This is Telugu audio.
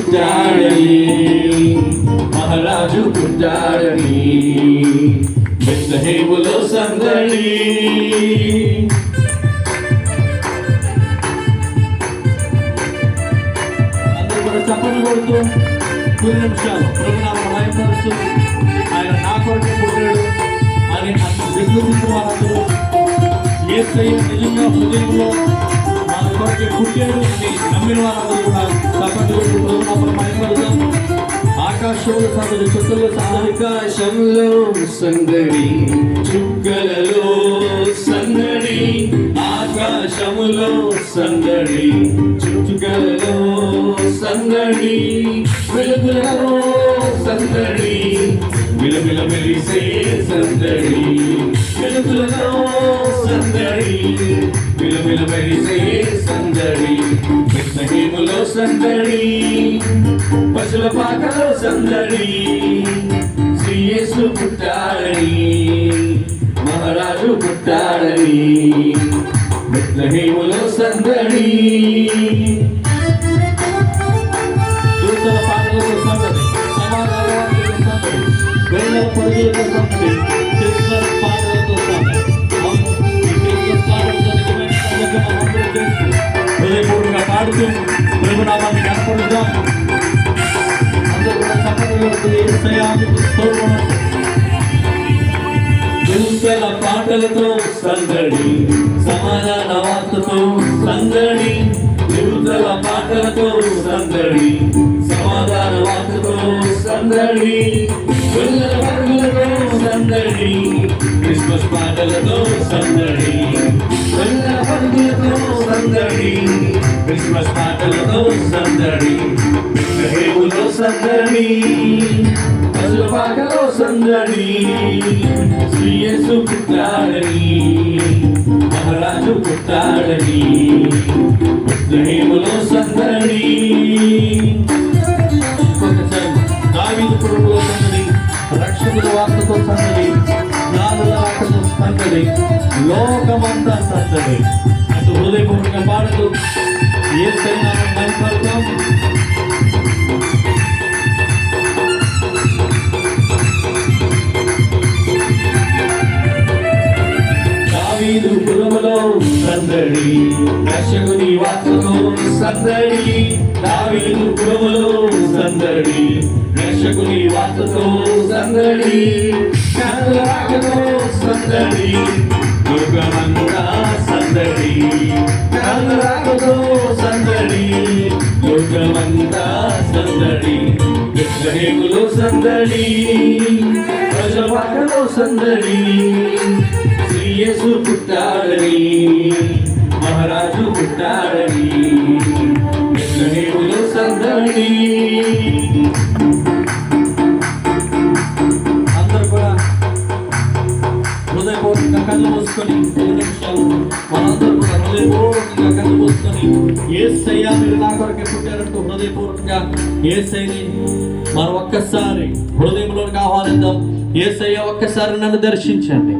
పుట్టాడని, మహారాజు పుట్టాడని, బెత్లెహేములో సందడి. అందరూ కూడా చప్పట్లు కొడుతూ కొన్ని నిమిషాలు ప్రభునామమును మహిమపరుస్తూ ఆయన నా కొరకు పుట్టాడు అని విశ్వసించిన వారందరూ యేసయ్య నిజంగా హృదయంలో మన కొరకు పుట్టాడు అని నమ్మిన వారందరూ కూడా చప్పట్లు కొడుతూ ప్రభునామమును మహిమపరుద్దాం. ఆకాశంలో సందడి, చుక్కల్లో సందడి, ఆకాశంలో సందడి, చుక్కలలో సందడి, ఆకాశములో సందడి, చుక్కలలో సందడి, వెలుగులలో సందడి, విలవిల మెరిసే సందడి, వెలుగులలో సందడి, విలవిల మెరిసే సందడి, బెత్లెహేములో సందడి, పశుల పాకలో సందడి, శ్రీ యేసు పుట్టాడని, మహారాజు పుట్టాడని, బెత్లెహేములో సందడి. దూతల పాటలతో సందడి, సమాధానాలతో సందడి, వేల పరుగులతో సందడి, క్రిస్మస్ పాటలతో సందడి. హృదయపూర్వకంగా పాడుతూ ప్రభునామాన్ని కనపడుదాం. అందరూ కూడా చప్పట్లు దూతల పాటలతో సందడి, సమాధాన వార్తతో సందడి, దూతల పాటలతో సందడి, సమాధాన వార్తతో సందడి, పిల్లల పరుగులతో సందడి, క్రిస్మస్ పాటలతో సందడి, పిల్లల పరుగులతో సందడి, క్రిస్మస్ పాటలతో సందడి, బెత్లెహేములో సందడి, పశుల పాకలో సందడి, శ్రీ యేసు పుట్టాడని, మహారాజు పుట్టాడని, బెత్లెహేములో సందడి. దావీదు పురములో సందడి, రక్షకుల వార్తతో సందడి, జ్ఞానుల వార్తతో సందడి, లోకమంతా సందడి. అటు హృదయపూర్వకంగా పాడుతూ యేసయ్య మహిమపరుద్దాం. దావీదు పురములో సందడి, రక్షకుని వార్తతో సందడి, దావీదు పురములో సందడి, రక్షకుని వార్తతో సందడి, జ్ఞానుల రాకతో సందడి, లోకమంతా సందడి, జ్ఞానుల రాకతో సందడి, లోకమంతా సందడి, బెత్లెహేములో సందడి, పశుల పాకలో సందడి, శ్రీ యేసు పుట్టాడని, మహారాజు పుట్టాడని, బెత్లెహేములో సందడి. అందరూ కూడా హృదయపూర్వకంగా కళ్ళు మూసుకొని 2 నిమిషాలు మనందరూ కూడా హృదయపూర్వకంగా కళ్ళు మూసుకొని యేసయ్య మీరు నా కొరకే పుట్టారంటూ హృదయపూర్వకంగా యేసయ్యని మనం ఒక్కసారి హృదయంలోకి ఆహ్వానిద్దాం. యేసయ్య ఒక్కసారి నన్ను దర్శించండి.